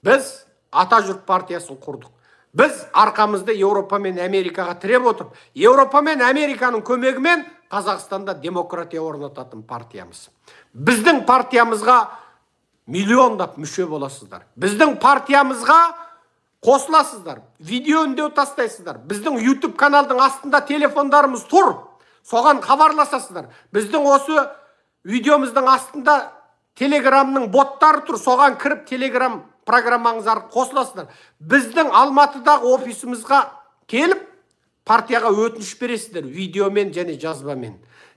Біз Атажұрт партиясын құрдық. Біз арқамызды Еуропа мен Америкаға тіреп отырып, Еуропа мен Американың көмегімен Қазақстанда демократия орнататын партиямыз. Біздің партиямызға миллиондап мүше боласыздар. Біздің партиямызға қосыласыздар. Видео үндеу тастайсыздар. Біздің YouTube каналдың астында телефондарымыз тұр. Соған хабарласасыздар. Біздің осы видеомыздың астында Телеграмның боттары тұр. Соған кіріп Телеграм программаңыздар қосыласыздар. Біздің Алматыдағы офисімізға келіп партияға өтініш бересіздер видеомен және жазбамен.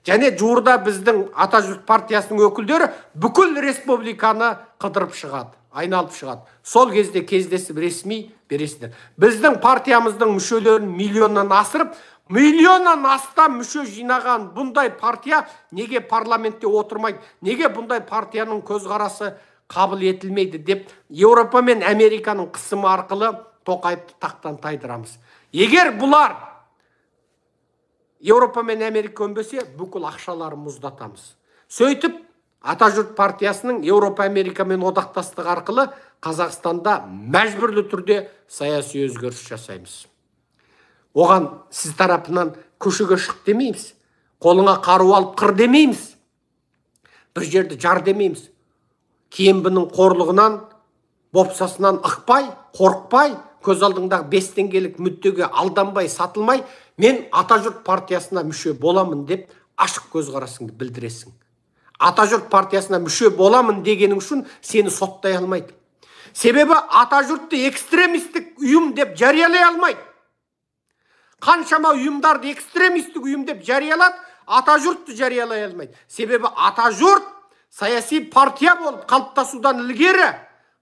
Және жуырда біздің Атажұрт партиясының өкілдері бүкіл республиканы қыдырып шығады, айналып шығады. Сол кезде кездесіп ресми бересіздер. Біздің партиямыздың мүшелерін миллионнан асырып, миллионнан астам мүше жинаған бұндай партия неге парламентте отырмайды, неге бұндай партияның көзқарасы қабыл етілмейді деп Еуропа мен Американың қысымы арқылы Тоқаевты тақтан тайдырамыз. Егер бұлар Еуропа мен Америка көнбесе, бүкіл ақшаларын мұздатамыз. Сөйтіп, Атажұрт партиясының Еуропа Америкамен одақтастығы арқылы Қазақстанда мәжбүрлі түрде саяси өзгеріс жасаймыз. Оған сіз тарапынан көшеге шық демейміз, қолыңа қару алып қыр демейміз, бір жерді жар демейміз. Кембінің қорлығынан, бопсасынан ықпай, қорықпай, көз алдыңдағы 5 теңгелік мүддеге алданбай, сатылмай, мен Атажұрт партиясына мүше боламын деп ашық көзқарасыңды білдіресің. Атажұрт партиясына мүше боламын дегенің үшін сені соттай алмайды. Себебі Атажұртты экстремистік ұйым деп жариялай алмайды. Қаншама ұйымдарды экстремистік ұйым деп жариялады, Атажұртты жариялай алмайды. Себебі Атажұрт саяси партия болып қалыптасудан ілгері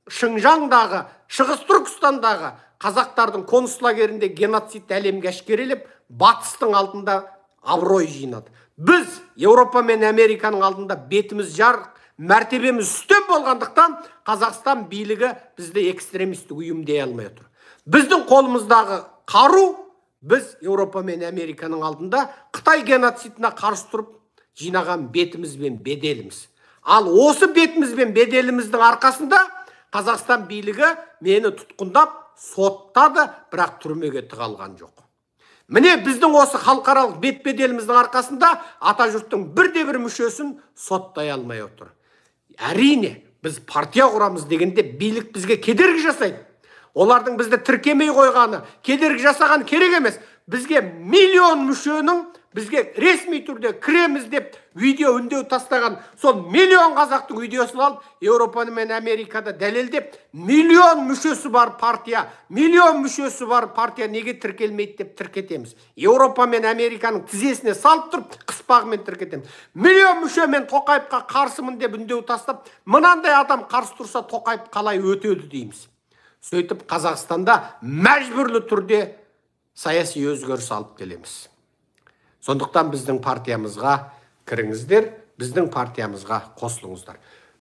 Шыңжаңдағы, Шығыс Түркістандағы қазақтардың қоныс лагерінде геноцид әлемге әшкерелеп, батыстың алдында абырой жинады. Біз Еуропа мен Американың алдында бетіміз жарық, мәртебеміз үстем болғандықтан Қазақстан билігі бізді экстремистік ұйым дей алмай отыр. Біздің қолымыздағы қару біз Еуропа мен Американың алдында Қытай геноцидіне қарсы тұрып жинаған бетіміз бен беделіміз. Ал осы бетіміз бен беделіміздің арқасында Қазақстан билігі мені тұтқындап соттады, бірақ түрмеге тығалған жоқ. Міне біздің осы халықаралық бет-беделіміздің арқасында Атажұрттың бірде-бір мүшесін соттай алмай отыр. Әрине, біз партия құрамыз дегенде билік бізге кедергі жасайды. Олардың бізді тіркемей қойғаны, кедергі жасаған керек емес. Бізге миллион мүшенің бізге ресми түрде кіреміз деп видео үндеу тастаған сол миллион қазақтың видеосын алып, Еуропа мен Америкада дәлелдеп, миллион мүшесі бар партия, миллион мүшесі бар партия неге тіркелмейді деп тіркетеміз. Еуропа мен Американың тізесіне салып тұрып, қыспағымен тіркетеміз. Миллион мүшемен Тоқаевқа қарсымын деп үндеу тастап, мынандай адам қарсы тұрса Тоқаев қалай өтеді дейміз. Сөйтіп Қазақстанда мәжбүрлі түрде саяси өзгеріс алып келеміз. Сондықтан біздің партиямызға кіріңіздер, біздің партиямызға қосылыңыздар.